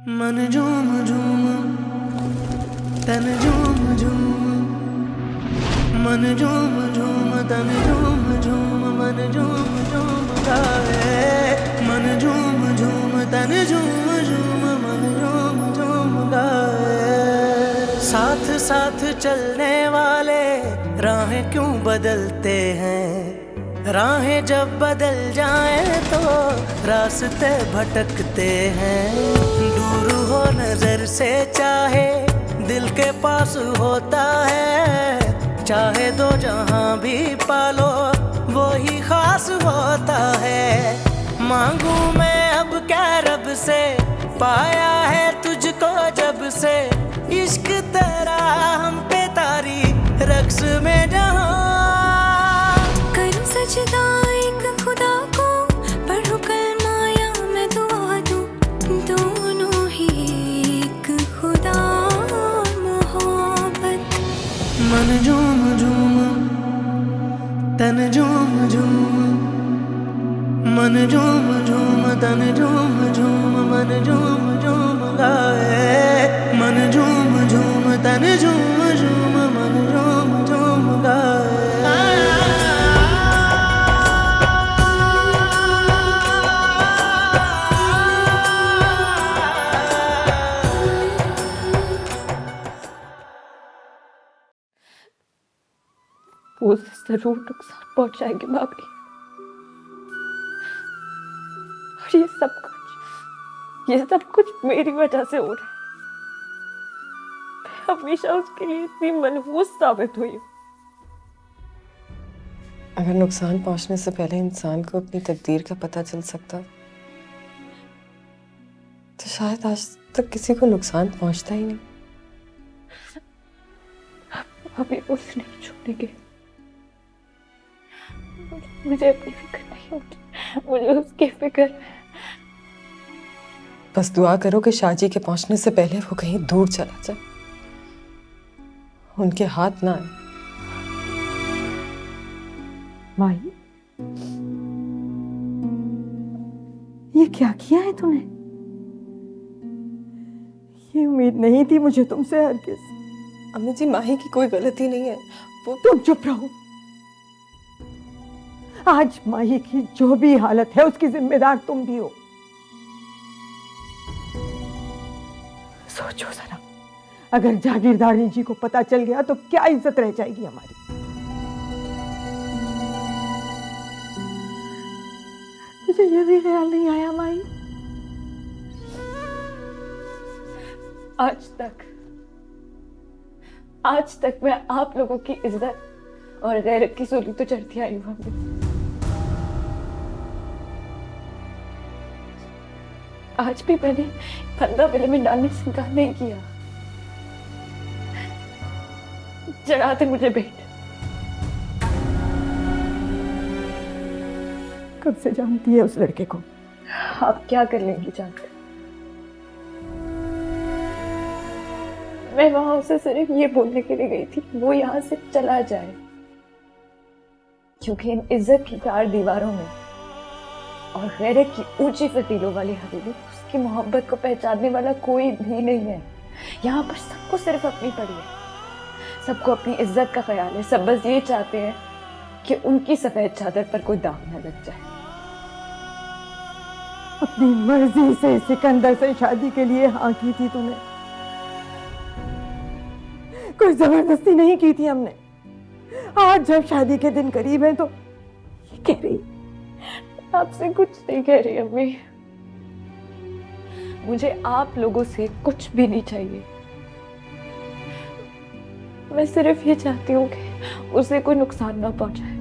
मन झूम झूम तन झूम झूम, मन झूम झूम तन झूम झूम, मन झूम झूम गाए। मन झूम झूम तन झूम झूम, मन झूम झूम गाए। साथ साथ चलने वाले राहें क्यों बदलते हैं, राहें जब बदल जाएं तो रास्ते भटकते हैं। दूर हो नजर से चाहे दिल के पास होता है, चाहे दो जहां भी पालो वो ही खास होता है। मांगू मैं अब क्या रब से, पाया है तुझको जब से, इश्क तेरा हम पे तारी रक्स में जहां। करूं सजदा एक खुदा को, पढ़ूं कलमा या मैं दुआ दूं, दोनों ही एक खुदा और मोहब्बत। मन झूम झूम तन झूम झूम, मन झूम झूम तन झूम झूम, मन झूम झूम गाए। मन झूम झूम तन झूम झूम, मन झूम झूम गाए। वो जरूर नुकसान पहुंचाएंगे भाभी, और ये सब कुछ मेरी वजह से हो रहा है। मैं हमेशा उसके लिए इतनी मनहूस साबित हुई हूँ। अगर नुकसान पहुंचने से पहले इंसान को अपनी तकदीर का पता चल सकता तो शायद आज तक किसी को नुकसान पहुंचता ही नहीं। अभी उसे नहीं छोड़ेंगे। मुझे अपनी फिक्र नहीं होती, मुझे उसकी फिक्र है। बस दुआ करो कि शाहजी के पहुंचने से पहले वो कहीं दूर चला जाए, उनके हाथ ना आए। माही, ये क्या किया है तूने? ये उम्मीद नहीं थी मुझे तुमसे हरगिज़। अम्मी जी, माही की कोई गलती नहीं है। वो तुम चुप रहो। आज माही की जो भी हालत है उसकी जिम्मेदार तुम भी हो। सोचो जरा, अगर जागीरदारी जी को पता चल गया तो क्या इज्जत रह जाएगी हमारी। मुझे ये भी ख्याल नहीं आया माही। आज तक मैं आप लोगों की इज्जत और गैरत की सूली तो चढ़ती आई हूँ। आज भी मैंने फंदा गले में डालने से इनकार नहीं किया। जगाते मुझे बेट। कब से जानती है उस लड़के को? आप क्या कर लेंगी जानकर? मैं वहां उसे सिर्फ ये बोलने के लिए गई थी वो यहाँ से चला जाए, क्योंकि इन इज्जत की चार दीवारों में और गैरत की ऊंची फतीलों वाली हवेली उसकी मोहब्बत को पहचानने वाला कोई भी नहीं है। यहाँ पर सबको सिर्फ अपनी पड़ी है, सबको अपनी इज्जत का ख्याल है। सब बस ये चाहते हैं कि उनकी सफेद चादर पर कोई दाग न लग जाए। अपनी मर्जी से सिकंदर से शादी के लिए हाँ की थी तूने, कोई जबरदस्ती नहीं की थी हमने। आज जब शादी के दिन करीब है तो ये कह रही। आपसे कुछ नहीं कह रही अम्मी, मुझे आप लोगों से कुछ भी नहीं चाहिए। मैं सिर्फ ये चाहती हूँ कि उसे कोई नुकसान ना पहुंचाए,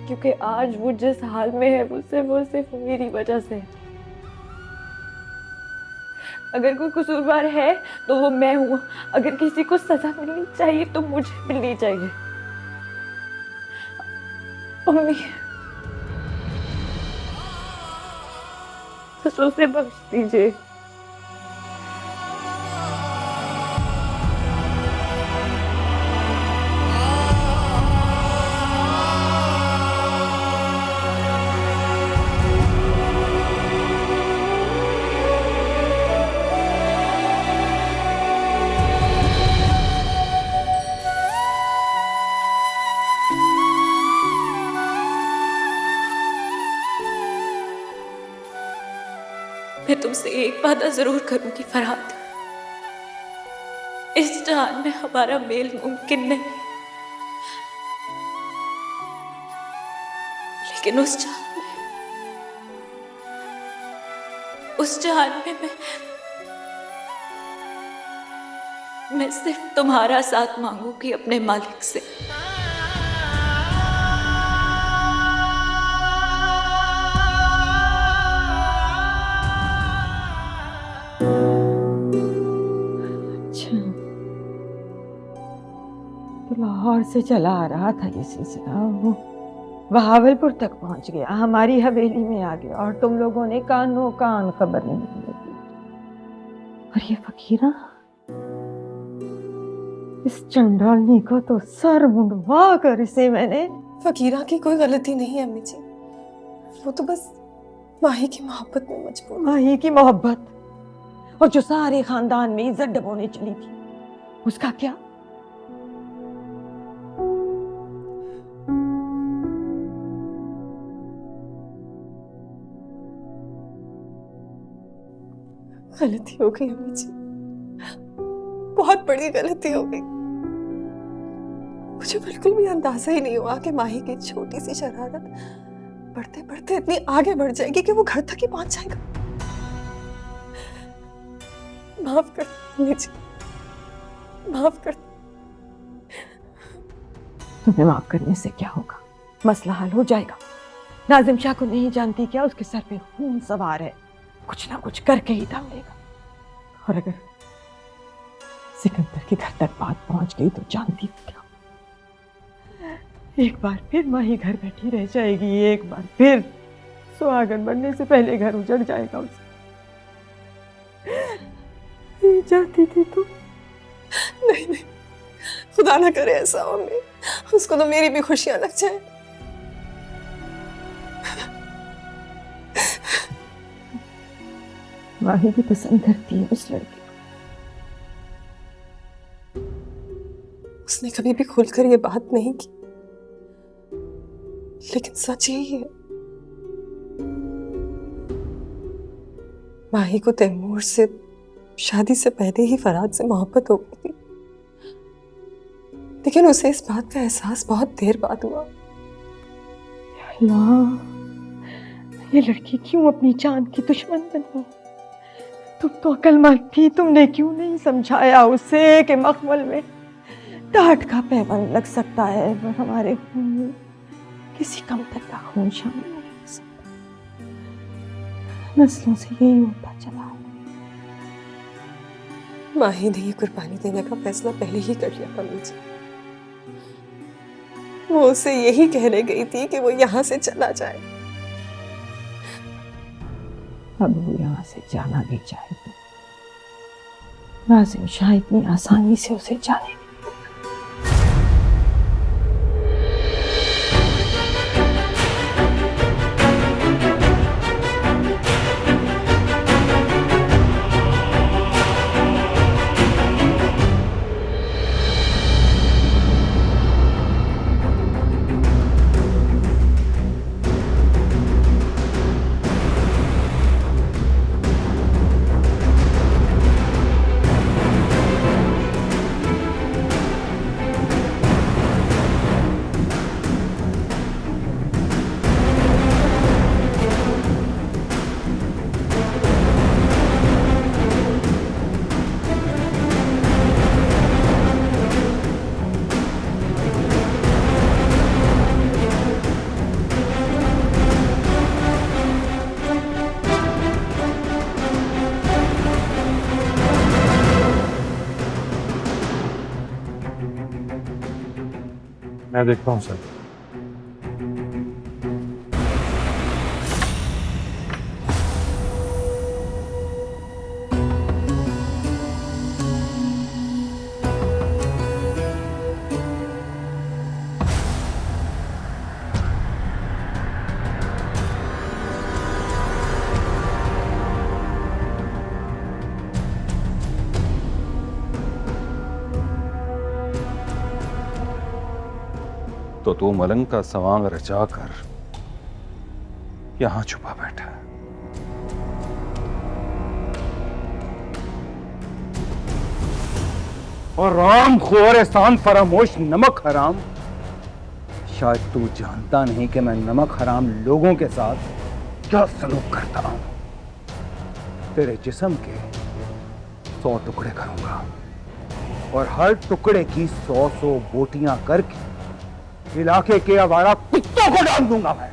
क्योंकि आज वो जिस हाल में है वो सिर्फ मेरी वजह से है। अगर कोई कसूरवार है तो वो मैं हूँ। अगर किसी को सजा मिलनी चाहिए तो मुझे मिलनी चाहिए। अम्मी, बस उसे बख्श दीजिए। मैं तुमसे एक वादा जरूर करूंगी फरहाद, इस जहान में हमारा मेल मुमकिन नहीं, लेकिन उस जहान में मैं सिर्फ तुम्हारा साथ मांगूंगी अपने मालिक से। अच्छा, तो लाहौर से चला आ रहा था ये सिलसिला, वो बहावलपुर तक पहुंच गया, हमारी हवेली में आ गया और तुम लोगों ने कानों कान खबर नहीं दी। और ये फकीरा, इस चंडालनी को तो सर मुंडवा कर इसे मैंने। फकीरा की कोई गलती नहीं है अम्मी जी, वो तो बस माही की मोहब्बत में मजबूर। माही की मोहब्बत, और जो सारे खानदान में इज्जत डबोने चली थी, उसका क्या? गलती हो गई अम्मी जी, बहुत बड़ी गलती हो गई। मुझे बिल्कुल भी अंदाजा ही नहीं हुआ कि माही की छोटी सी शरारत बढ़ते बढ़ते इतनी आगे बढ़ जाएगी कि वो घर तक ही पहुंच जाएगा। माफ कर अम्मी जी, माफ कर। तुम्हें माफ करने से क्या होगा? मसला हल हो जाएगा। नाजिम शाह को नहीं जानती क्या उसके सर पे खून सवार है, कुछ ना कुछ करके ही दम लेगा। और अगर सिकंदर के घर तक बात पहुंच गई तो जानती हो क्या, एक बार फिर माही घर बैठी रह जाएगी, एक बार फिर सुहागन बनने से पहले घर उजड़ जाएगा उसका। जाती थी तो नहीं नहीं, खुदा ना करे ऐसा हो अम्मी, उसको तो मेरी भी खुशियां लग जाए। माही भी पसंद करती है उस लड़के को। उसने कभी भी खुलकर ये बात नहीं की, लेकिन सच यही है, माही को तैमूर से शादी से पहले ही फरहाद से मोहब्बत हो गई थी, लेकिन उसे इस बात का एहसास बहुत देर बाद हुआ। अल्लाह, ये लड़की क्यों अपनी जान की दुश्मन बनी? तुम तो अक्लमंद थी, तुमने क्यों नहीं समझाया उसे कि मखमल में टाट का पैबंद लग सकता है, पर हमारे खून में किसी कमतर का खून शामिल नहीं हो सकता। नस्लों से यही होता चला है। माही ने ये कुर्बानी देने का फैसला पहले ही कर लिया अम्मी जी। वो उसे यही कहने गई थी कि वो यहाँ से चला जाए। अब वो यहाँ से जाना भी चाहे तो नाजिम शाह इतनी आसानी से उसे जाने नहीं। मैं देखता हूँ सर। तो तू मलंग का सवांग रचाकर यहां छुपा बैठा है। और राम खोर एहसान फरामोश नमक हराम। शायद तू जानता नहीं कि मैं नमक हराम लोगों के साथ क्या सलूक करता हूं। तेरे जिस्म के 100 टुकड़े करूंगा और हर टुकड़े की 100 बोटियां करके इलाके के आवारा कुत्तों को डाल दूंगा मैं।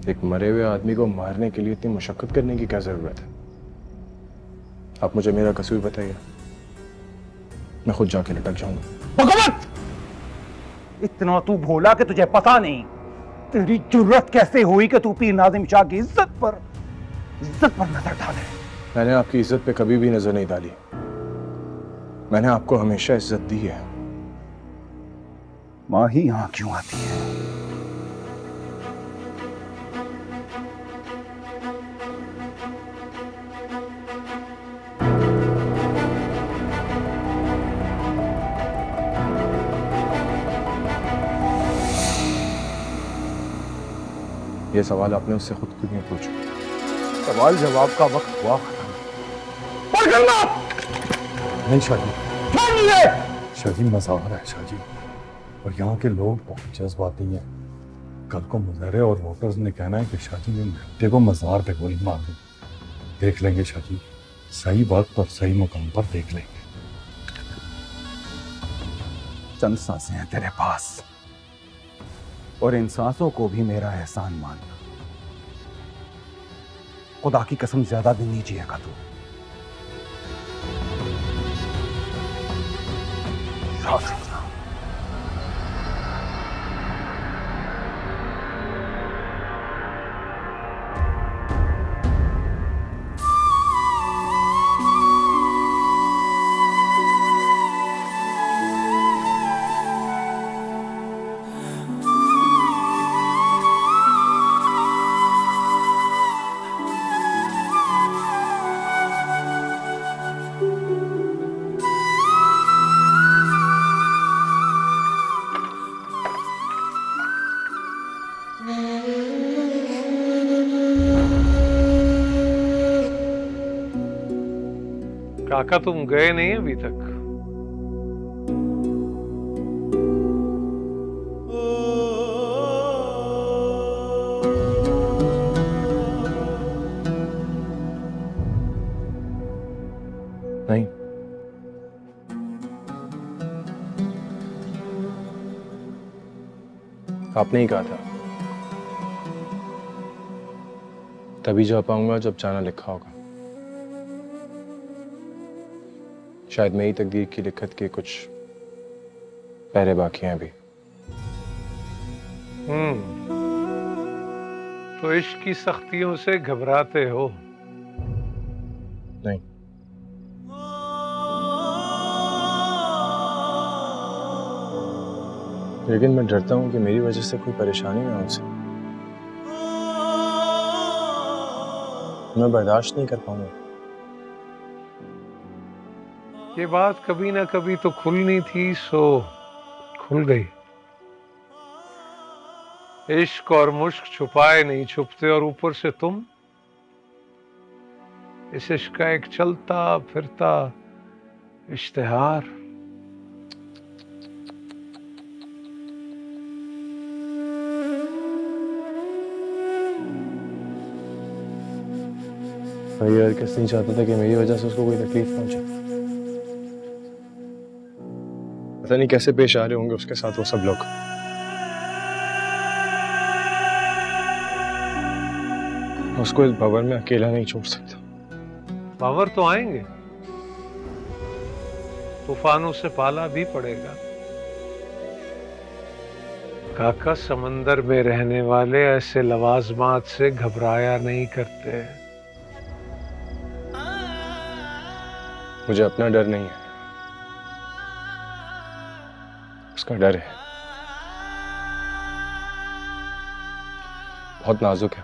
एक मरे हुए आदमी को मारने के लिए इतनी मुशक्कत करने की क्या जरूरत है? आप मुझे मेरा कसूर बताइए, मैं खुद जाके लटक जाऊंगा। भगवत, इतना तू भोला कि तुझे पता नहीं तेरी जुर्रत कैसे हुई कि तू पीर नाजिम शाह की इज्जत पर नजर डाले। मैंने आपकी इज्जत पे कभी भी नजर नहीं डाली। मैंने आपको हमेशा इज्जत दी है। माँ ही यहां क्यों आती है? ये सवाल आपने उससे खुद क्यों नहीं पूछा? सवाल जवाब का वक्त हुआ खत्म। नहीं शाहजी, मानिए शाहजी मज़ार है शाहजी, और यहाँ के लोग बहुत जज्बाती हैं। कल को मुज़ाहरे और वोटर्स ने कहना है कि शाहजी ने बेटे को मज़ार पे गोली मार दी। देख लेंगे शाहजी, सही वक्त और सही मुकाम पर देख लेंगे। चंद सांसें हैं तेरे पास, और इन सांसों को भी मेरा एहसान मानना। खुदा की कसम ज्यादा दिन नहीं जिएगा तू। याद रखना। काका तुम गए नहीं अभी तक? नहीं, आपने ही कहा था तभी जा पाऊंगा जब जाना लिखा होगा। शायद मेरी तकदीर की लिखत के कुछ पहरे बाकी हैं अभी। तो इश्क की सख्तियों से घबराते हो? नहीं, लेकिन मैं डरता हूं कि मेरी वजह से कोई परेशानी ना हो उसे। मैं बर्दाश्त नहीं कर पाऊंगा। ये बात कभी ना कभी तो खुलनी थी, सो खुल गई। इश्क और मुश्क छुपाए नहीं छुपते, और ऊपर से तुम इस इश्क का एक चलता फिरता इश्तिहार। भाई यार किस नहीं चाहता था कि मेरी वजह से उसको कोई तकलीफ पहुंचे। पता नहीं कैसे पेश आ रहे होंगे उसके साथ वो सब लोग। उसको इस भवन में अकेला नहीं छोड़ सकता। बावर तो आएंगे, तूफानों से पाला भी पड़ेगा। काका, समंदर में रहने वाले ऐसे लवाजमात से घबराया नहीं करते। मुझे अपना डर नहीं है, उसका डर है। बहुत नाजुक है।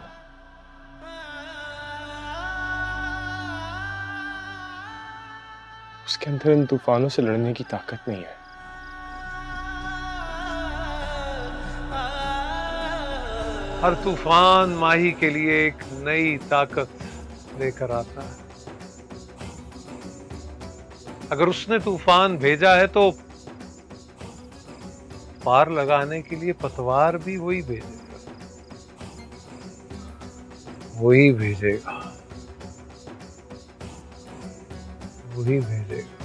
उसके अंदर इन तूफानों से लड़ने की ताकत नहीं है। हर तूफान माही के लिए एक नई ताकत लेकर आता है। अगर उसने तूफान भेजा है तो पार लगाने के लिए पतवार भी वही भेजेगा, वही भेजेगा, वही भेजेगा।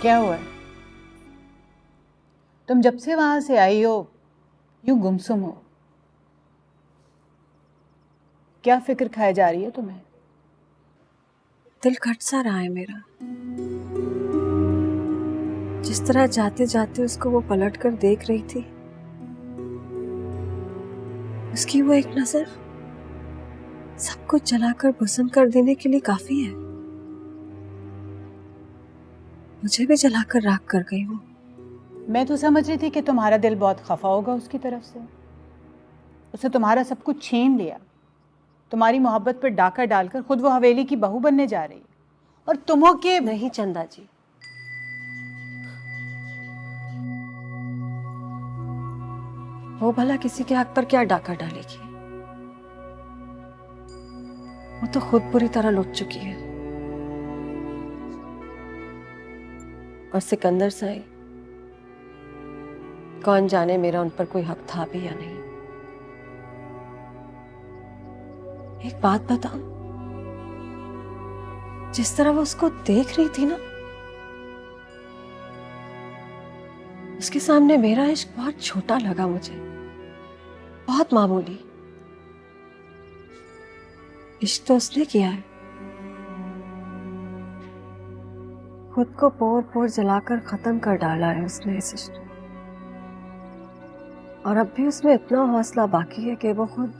क्या हुआ है? तुम जब से वहां से आई हो यूं गुमसुम हो। क्या फिक्र खाए जा रही है तुम्हें? दिल खट सा रहा है मेरा। जिस तरह जाते जाते उसको वो पलट कर देख रही थी, उसकी वो एक नजर सब कुछ जलाकर भस्म कर देने के लिए काफी है। मुझे भी जलाकर राख कर गई वो। मैं तो समझ रही थी कि तुम्हारा दिल बहुत खफा होगा उसकी तरफ से। उसने तुम्हारा सब कुछ छीन लिया, तुम्हारी मोहब्बत पर डाका डालकर खुद वो हवेली की बहू बनने जा रही, और तुम हो के। नहीं चंदा जी, वो भला किसी के हक पर क्या डाका डालेगी? वो तो खुद पूरी तरह लुट चुकी है। और सिकंदर साई, कौन जाने मेरा उन पर कोई हक था भी या नहीं। एक बात बताओ, जिस तरह वो उसको देख रही थी ना, उसके सामने मेरा इश्क बहुत छोटा लगा मुझे, बहुत मामूली। इश्क तो उसने किया है, खुद को पोर पोर जलाकर खत्म कर डाला है उसने इस इश्क। और अब भी उसमें इतना हौसला बाकी है कि वो खुद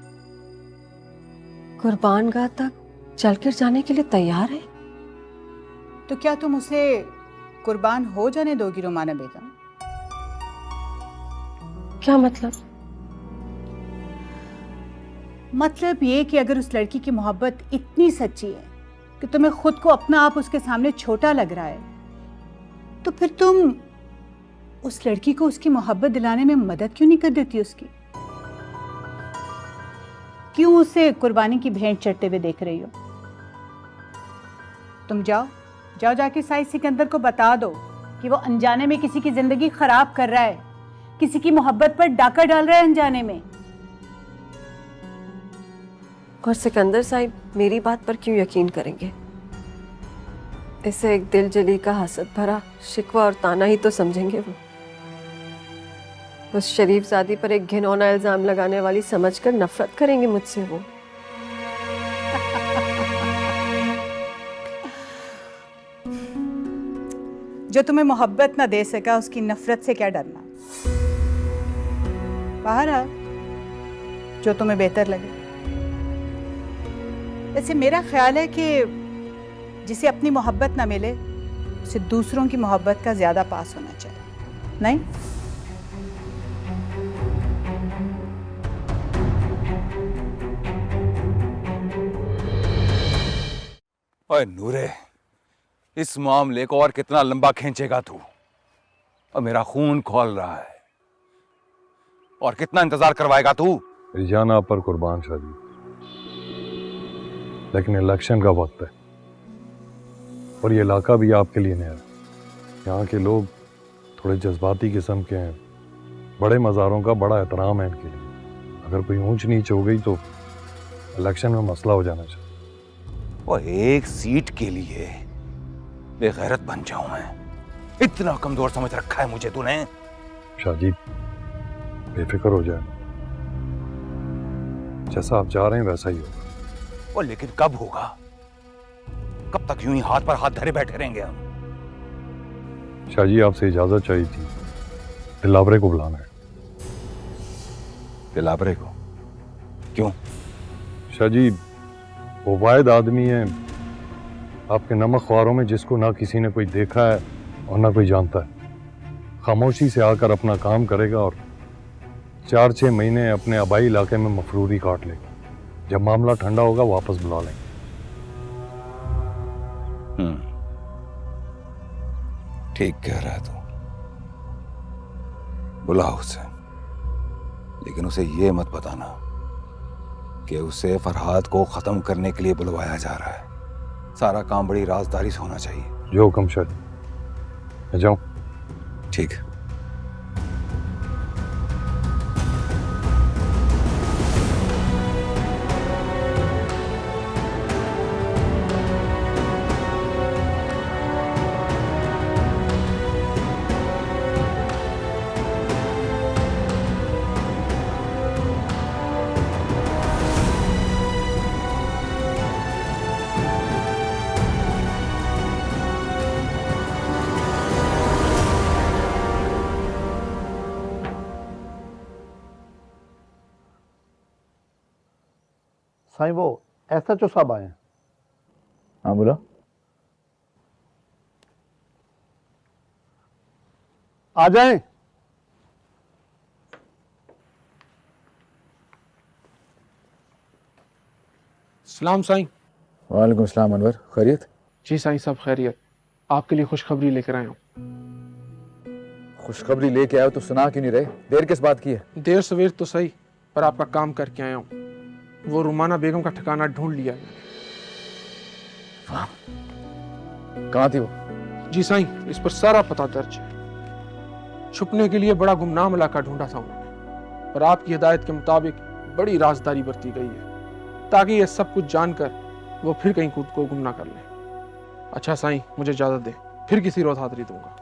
कुर्बान गाह तक चलकर जाने के लिए तैयार है। तो क्या तुम उसे कुर्बान हो जाने दोगी रुमाना बेगम? क्या मतलब? मतलब ये कि अगर उस लड़की की मोहब्बत इतनी सच्ची है कि तुम्हें खुद को अपना आप उसके सामने छोटा लग रहा है, तो फिर तुम उस लड़की को उसकी मोहब्बत दिलाने में मदद क्यों नहीं कर देती उसकी? क्यों उसे कुर्बानी की भेंट चढ़ते हुए देख रही हो? तुम जाओ जाके साई सिकंदर को बता दो कि वो अनजाने में किसी की जिंदगी खराब कर रहा है, किसी की मोहब्बत पर डाका डाल रहा है अनजाने में। और सिकंदर साहिब मेरी बात पर क्यों यकीन करेंगे? इसे एक दिल जली का हसद भरा शिकवा और ताना ही तो समझेंगे वो। उस शरीफजादी पर एक घिनौना इल्जाम लगाने वाली समझकर नफरत करेंगे मुझसे वो। जो तुम्हें मोहब्बत ना दे सका उसकी नफरत से क्या डरना? बाहर आ, जो तुम्हें बेहतर लगे। वैसे मेरा ख्याल है कि जिसे अपनी मोहब्बत ना मिले उसे दूसरों की मोहब्बत का ज्यादा पास होना चाहिए, नहीं? ओए नूरे, इस मामले को और कितना लंबा खींचेगा तू? और मेरा खून खौल रहा है, और कितना इंतजार करवाएगा तू? जान आप पर कुर्बान शादी, लेकिन इलेक्शन का वक्त है और ये इलाका भी आपके लिए नया है। यहाँ के लोग थोड़े जज्बाती किस्म के हैं, बड़े मज़ारों का बड़ा एहतराम है इनके लिए। अगर कोई ऊंच नीच हो गई तो इलेक्शन में मसला हो जाना चाहिए। वो एक सीट के लिए बेगैरत बन जाऊं मैं? इतना कमजोर समझ रखा है मुझे तूने? शाहजी बेफिक्र हो जाए, जैसा आप चाह रहे हैं वैसा ही होगा। और लेकिन कब होगा? कब तक यूं ही हाथ पर हाथ धरे बैठे रहेंगे हम? शाहजी आपसे इजाजत चाहिए थी, दिलावरे को बुलाना है। दिलावरे को? क्यों? शाहजी वो वाहिद आदमी है आपके नमक ख्वारों में जिसको ना किसी ने कोई देखा है और ना कोई जानता है। खामोशी से आकर अपना काम करेगा और 4-6 महीने अपने आबाई इलाके में मफरूरी काट लेगा। जब मामला ठंडा होगा वापस बुला लेंगे। ठीक कह रहा है तू, बुलाओ उसे, लेकिन उसे ये मत बताना कि उसे फरहाद को खत्म करने के लिए बुलवाया जा रहा है। सारा काम बड़ी राजदारी से होना चाहिए। जो हुक्म शाह, मैं जाऊं? ठीक। साईं वो SHO साहब आए हैं। हाँ बोला। आ जाएं। सलाम साईं। वालेकुम सलाम अनवर, खैरियत? जी साईं सब खैरियत। आपके लिए खुशखबरी लेकर आया हूँ। खुशखबरी लेके आए तो सुना क्यों नहीं रहे? देर किस बात की है? देर सवेर तो सही, पर आपका काम करके आया हूँ। वो रुमाना बेगम का ठिकाना ढूंढ लिया है। कहाँ थी वो? जी साईं, इस पर सारा पता दर्ज है। छुपने के लिए बड़ा गुमनाम इलाका ढूंढा था उन्होंने, पर आपकी हिदायत के मुताबिक बड़ी राजदारी बरती गई है, ताकि ये सब कुछ जानकर वो फिर कहीं खुद को गुम ना कर ले। अच्छा साईं, मुझे इजाजत दे, फिर किसी रोज हाजिरी दूंगा।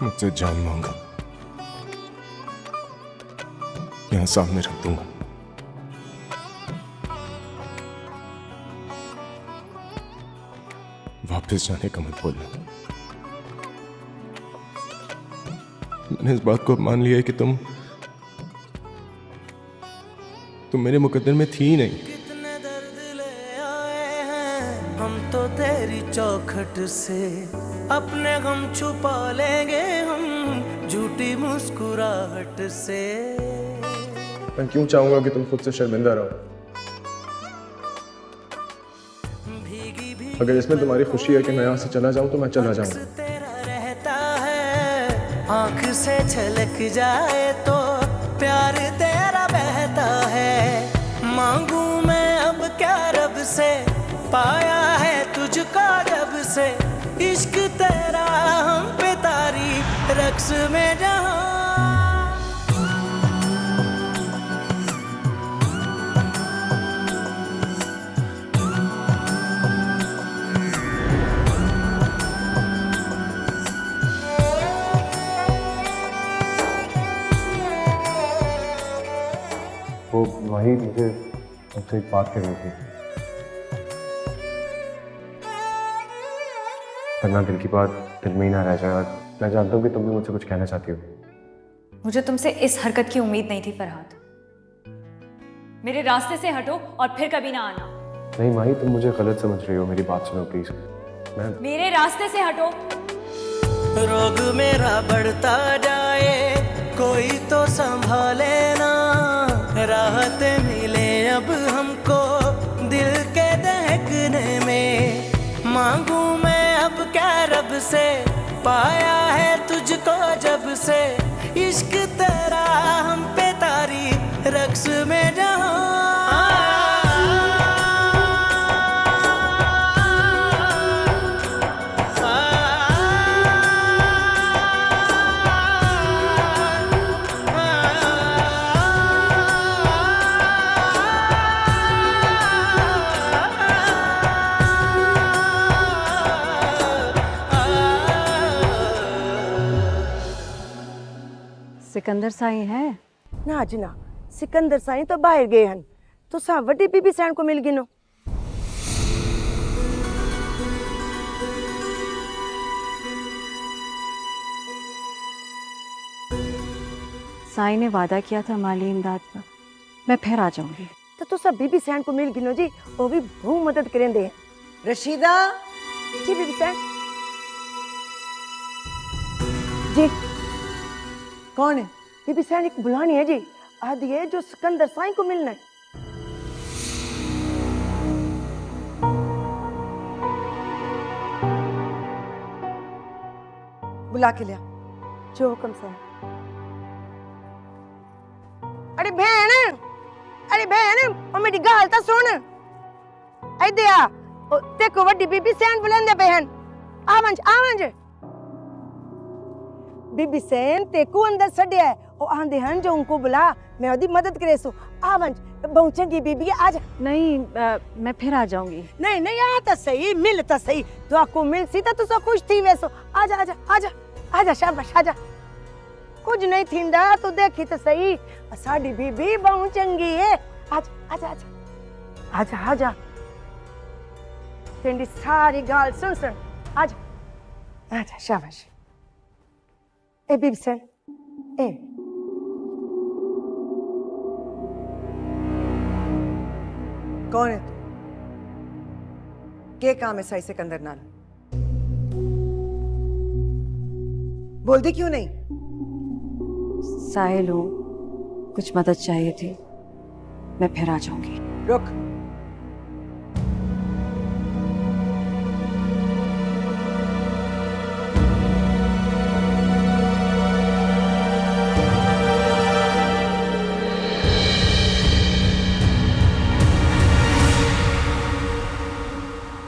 मुझसे जान मांगा, यहां सामने रख दूंगा। वापस जाने का मत बोलना। मैंने इस बात को मान लिया है कि तुम मेरे मुकद्दर में थी ही नहीं। कितने दर्द ले आए हैं हम तो तेरी चौखट से, अपने गम छुपा लेंगे हम झूठी मुस्कुराहट से। मैं क्यों चाहूंगा कि तुम खुद से शर्मिंदा रहो? अगर इसमें तुम्हारी खुशी है कि मैं यहाँ से चला जाऊं तो मैं चला जाऊंगा। तेरा रहता है आंख से छलक जाए तो प्यार तेरा बहता है। मांगू मैं अब क्या रब से, पाया है तुझको जब से, इश्क तेरा हम पे तारी रक्स में जहां। वो वही मुझे तुमसे एक बात करनी थी, वरना दिल की बात दिल में ही ना रह जाए। और मैं जानता हूँ कि तुम भी मुझसे कुछ कहना चाहती हो। मुझे तुमसे इस हरकत की उम्मीद नहीं थी फरहाद। मेरे रास्ते से हटो और फिर कभी ना आना। नहीं माही, तुम मुझे गलत समझ रही हो, मेरी बात सुनो प्लीज। मेरे रास्ते से हटो। रोग मेरा बढ़ता जाए, कोई तो संभाले ना, राहत मिले अब हमको दिल के दहकने में। मांगू मैं अब क्या रब से, पाया है तुझको जब से, इश्क तेरा हम पे तारी रक्स में जहां। सिकंदर साई है ना जी ना, सिकंदर साई तो बाहर गए हैं, तो सा वड्डी बीबी सैन को मिल गिनो। साई ने वादा किया था माली इमदाद का, मैं फिर आ जाऊंगी। तो सब बीबी सैन को मिल गिनो जी, वो भी बहुत मदद करेंगे। रशीदा जी, बीबी सैन जी। कौन है? बीबी सैन एक बुलानी है जी, आदि है जो सिकंदर साई को मिलना है। बुला के लिया जो हुक्म से। अरे बहन, अरे बहन, ओ मेरी गाल तो सुन। आई दिया देखो वड्डी बीबी सैन बुलांदे बहन। आवंज आवंज बीबी सैन ते को अंदर सड़िया है, ओ आंदे हन जो उनको बुला, मैं ओदी मदद करे सो। आवंज बहुचंगी बीबी आजा। नहीं मैं फिर आ जाऊंगी। नहीं नहीं, आ तो सही, मिल तो सही, तो आपको मिल सी तो तुसा खुश थी वैसो। आजा आजा आजा आजा, शाबाश आजा। कुछ नहीं थींदा तो देखी तो सही, साडी बीबी बहु चंगी है। आजा आजा आजा आजा आजा, तेरी सारी गाल सुन सुन। आजा आजा, शाबाश। ए बीबी सैन, ए कौन है तू? के काम है साई सिकंदर नाल? बोल दे क्यों नहीं? साहिल हूँ, कुछ मदद चाहिए थी, मैं फिर आ जाऊंगी। रुक,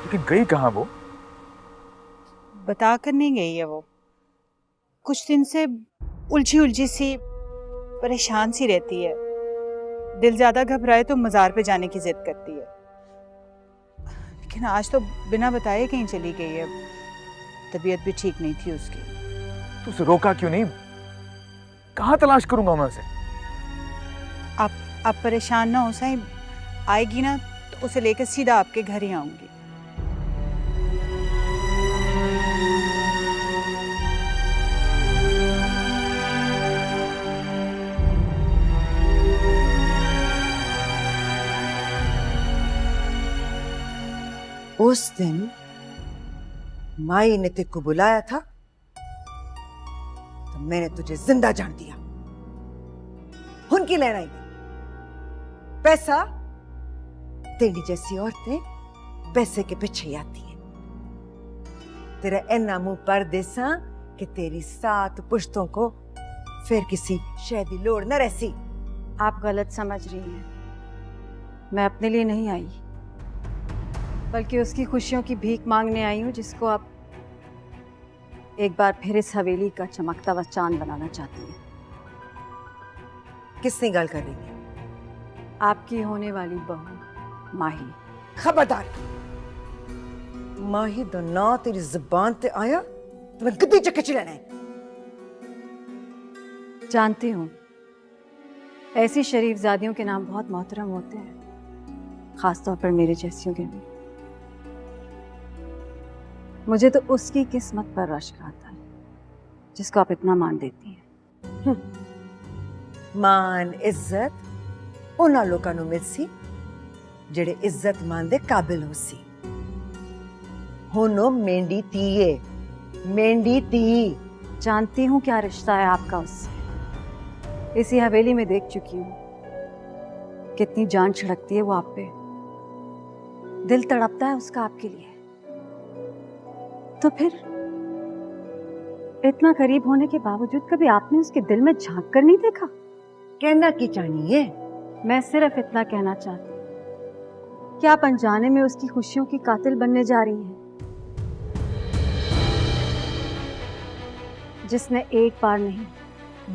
लेकिन गई कहाँ वो? बता कर नहीं गई है वो। कुछ दिन से उलझी उलझी सी, परेशान सी रहती है। दिल ज्यादा घबराए तो मज़ार पे जाने की जिद करती है, लेकिन आज तो बिना बताए कहीं चली गई है। तबीयत भी ठीक नहीं थी उसकी। तो उसे रोका क्यों नहीं? कहाँ तलाश करूंगा मैं उसे? आप परेशान ना हो साईं, आएगी ना तो उसे लेकर सीधा आपके घर ही आऊंगी। उस दिन माई ने तेरे को बुलाया था तो मैंने तुझे जिंदा जान दिया। उनकी लेना ही पैसा, तेरी जैसी औरतें पैसे के पीछे ही आती है। तेरा इन्ना मुंह पर देसा कि तेरी 7 पुश्तों को फिर किसी शहदी लोड़ न रहसी। आप गलत समझ रही हैं। मैं अपने लिए नहीं आई, बल्कि उसकी खुशियों की भीख मांगने आई हूँ, जिसको आप एक बार फिर इस हवेली का चमकता हुआ चांद बनाना चाहती हैं। किसने गल कर रही है? आपकी होने वाली बहू माही। खबरदार, माही दा ना तेरी जुबान ते आया तो मैं गद्दी चक्के च लेना है। जानती हूँ ऐसी शरीफजादियों के नाम बहुत मोहतरम होते हैं, खासतौर पर मेरे जैसियों के भी। मुझे तो उसकी किस्मत पर रश्क आता है जिसको आप इतना मान देती हैं। मान इज्जत उन्हां लोकां नूं मिल सी जेड़े इज्जत मान दे काबिल हो सी। हुण ओ मेंढी धी है, मेंढी धी। जानती हूँ क्या रिश्ता है आपका उससे। इसी हवेली में देख चुकी हूँ कितनी जान छिड़कती है वो आप पे, दिल तड़पता है उसका आपके लिए। तो फिर इतना करीब होने के बावजूद कभी आपने उसके दिल में झांक कर नहीं देखा? कहना की चाहनी है? मैं सिर्फ इतना कहना चाहती हूँ कि आप अनजाने में उसकी खुशियों की कातिल बनने जा रही हैं, जिसने एक बार नहीं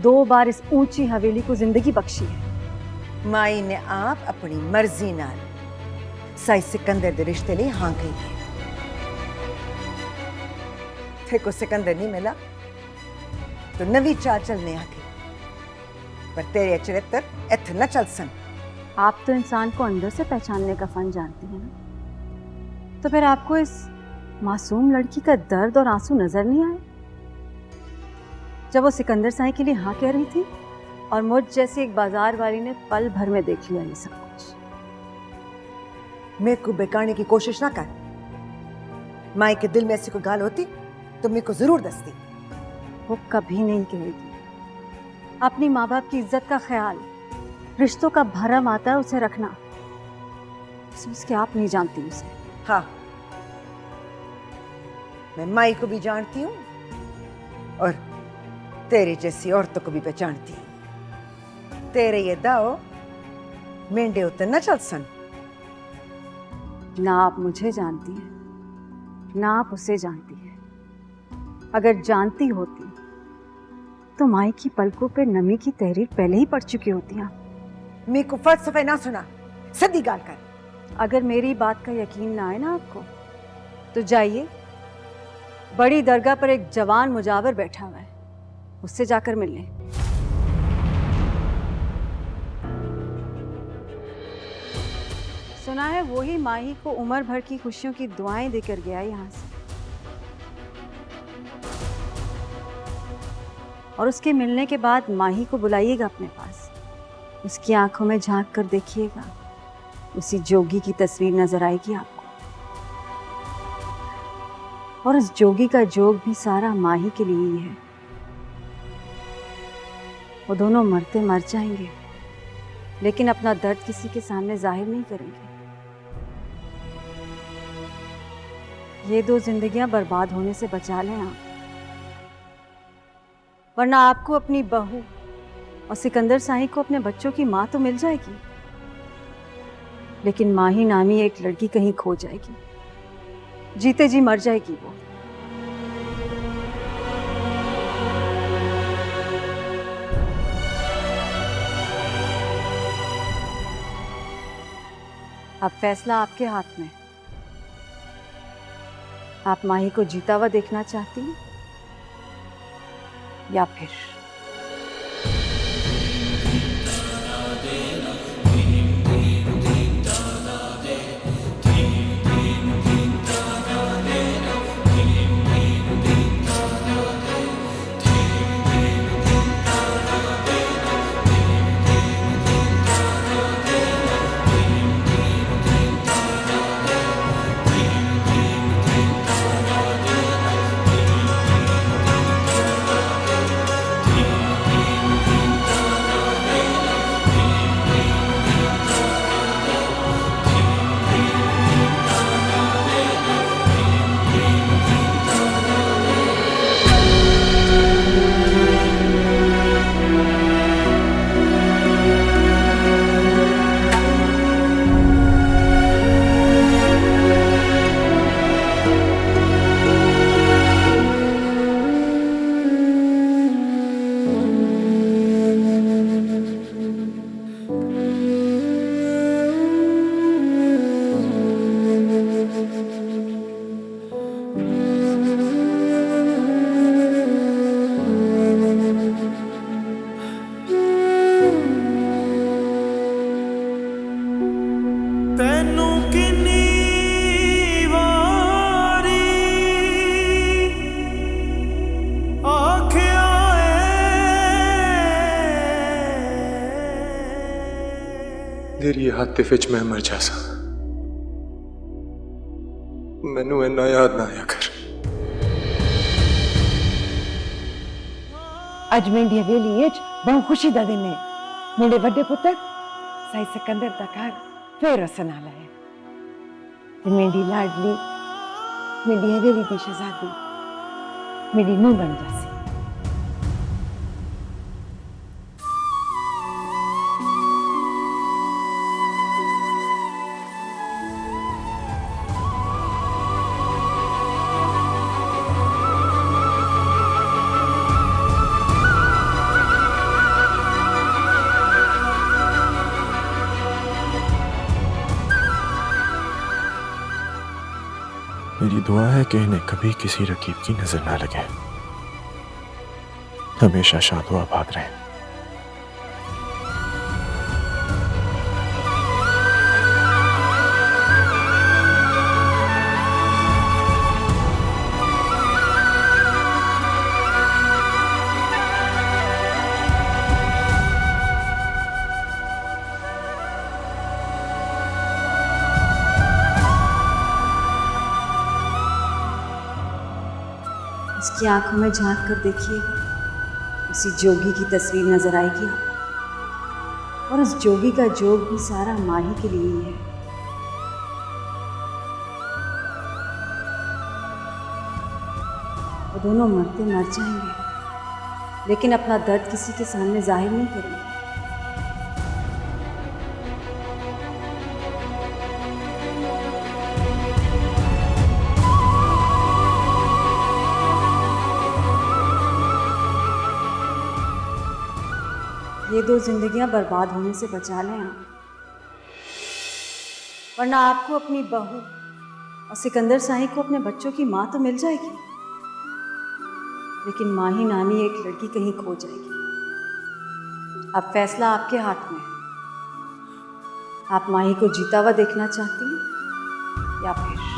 2 बार इस ऊंची हवेली को जिंदगी बख्शी है। माई ने आप अपनी मर्जी नाल साई सिकंदर दे रिश्ते लिए हाँ कही है। थे को सिकंदर नहीं मिला तो नवी चाल चलने आ गई, पर तेरे चरित्र इत्थे न चल सन। आप तो इंसान को अंदर से पहचानने का फन जानती हैं ना, तो फिर आपको इस मासूम लड़की का दर्द और आंसू नजर नहीं आए जब वो सिकंदर साई के लिए हाँ कह रही थी और मुझ जैसी एक बाजार वाली ने पल भर में देख लिया ये सब कुछ? मेरे को बेकाने की कोशिश ना कर। माई के दिल में ऐसी कोई गाल होती तो मेरे को जरूर दसती। वो कभी नहीं कहेगी। अपनी माँ बाप की इज्जत का ख्याल, रिश्तों का भरम आता है उसे रखना, उसके आप नहीं जानती उसे। हाँ, मैं माई को भी जानती हूँ और तेरे जैसी औरतों को भी पहचानती हूँ। तेरे ये दाव मेंढे उतर न चल सन। ना आप मुझे जानती हैं ना आप उसे जानती हैं। अगर जानती होती तो माई की पलकों पर नमी की तहरीर पहले ही पड़ चुकी होती। आप मेरे को फलसफे ना सुना, सीधी गाल कर। अगर मेरी बात का यकीन ना आए ना आपको तो जाइए, बड़ी दरगाह पर एक जवान मुजावर बैठा हुआ है, उससे जाकर मिल लें। सुना है वही माही को उम्र भर की खुशियों की दुआएं देकर गया यहाँ से, और उसके मिलने के बाद माही को बुलाइएगा अपने पास। उसकी आंखों में झांक कर देखिएगा, उसी जोगी की तस्वीर नजर आएगी आपको, और उस जोगी का जोग भी सारा माही के लिए ही है। वो दोनों मरते मर जाएंगे, लेकिन अपना दर्द किसी के सामने जाहिर नहीं करेंगे। ये 2 जिंदगियां बर्बाद होने से बचा लें आप, वरना आपको अपनी बहू और सिकंदर साई को अपने बच्चों की माँ तो मिल जाएगी, लेकिन माही नामी एक लड़की कहीं खो जाएगी, जीते जी मर जाएगी वो। अब फैसला आपके हाथ में। आप माही को जीता हुआ देखना चाहती हैं या फिर तेरी आतिफ विच मैं मर जासा, मैनू इन्ना याद ना आया कर। अज मेरी हवेली बहुत खुशी का दिन है। मेरे बड़े पुत्र साई सिकंदर का घर फिर वसन आला है। ते मेरी लाडली मेरी हवेली की शहजादी मेरी नूह बन जासी। मेरी दुआ है कि इन्हें कभी किसी रकीब की नजर ना लगे, हमेशा शादो आबाद रहे। उसकी आंखों में झांक कर देखिएगा, उसी जोगी की तस्वीर नजर आएगी आपको। और उस जोगी का जोग भी सारा माही के लिए ही है। वो दोनों मरते मर जाएंगे, लेकिन अपना दर्द किसी के सामने जाहिर नहीं करेंगे। ये दो जिंदगियां बर्बाद होने से बचा लें आप, वरना आपको अपनी बहू और सिकंदर शाही को अपने बच्चों की माँ तो मिल जाएगी, लेकिन माही नामी एक लड़की कहीं खो जाएगी। अब फैसला आपके हाथ में है। आप माही को जीता हुआ देखना चाहती हैं या फिर